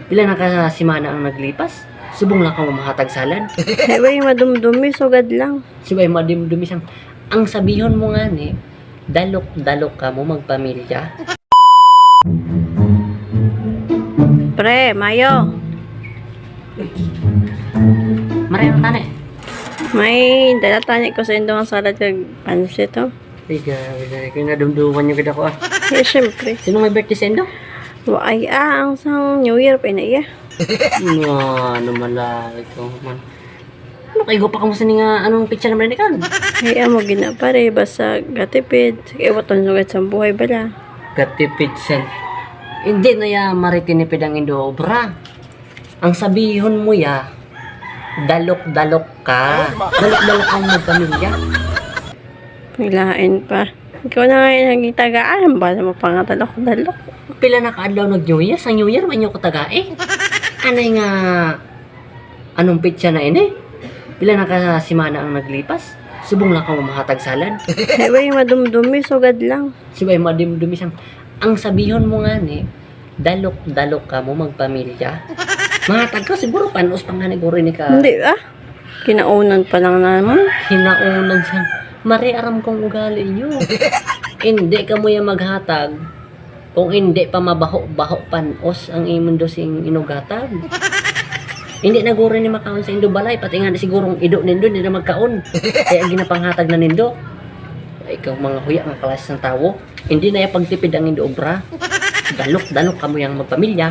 Pila na ka simana ang naglipas? Subong lang ka mahatag salad. Ay, bay, madumdumi, sugad lang. Subay madim-dumi sang ang sabihon mo nga ni, dalok-dalok ka mo magpamilya. Pre, Mayo, Maray ang tane. may dala tani ko sa indong salad kag pansit, oh. Tiga, kaya nadumduman yung kita ko ah. Eh, syempre. Sino may birthday sa indo? Ay, ang sang New Year pa na iya. Ano malaki ko man. Ano kayo pa kamusta ni nga anong picture naman ni kan? Ay, amo gina pare, basta gatipid. Sige, waton sugad sa buhay bala. Katipid sen. Hindi na ya maritinipid ang indo obra. Ang sabihon mo ya, dalok-dalok ka. Dalok-dalok ang magpamilya. Nilain pa. Ikaw na nga yung nagitagaan. Ba na mapangatalok-dalok? Pila na kaadlaw nag-New Year? Sa New Year, manyo ko tagae. Anay nga, anong pitsa na ini? Pila na ka simana ang naglipas? Subong lang ka mahatag salad. Ay, bay, madumdumi, sugad lang. Subay madim-dumi sang ang sabihon mo nga ni, dalok-dalok ka mo magpamilya. Mahatag ka siguro panos pang haniguro ni ka. Hindi ah. Kinaunan pa lang naman. Hinaunan sang mariaram kong ugali nyo. Hindi ka mo yung maghatag kung hindi pa mabaho-baho panos ang imong dosing inugatag. Hindi na guro ni makaon sa indo balay, pati nga sigurong ido nindo hindi na magkaon. Kaya ginapanghatag na nindo. Ikaw mga huya, mga kalas ng tawo, hindi na yung pagtipid ang indo obra. Dalok-dalok ka mo yung magpamilya.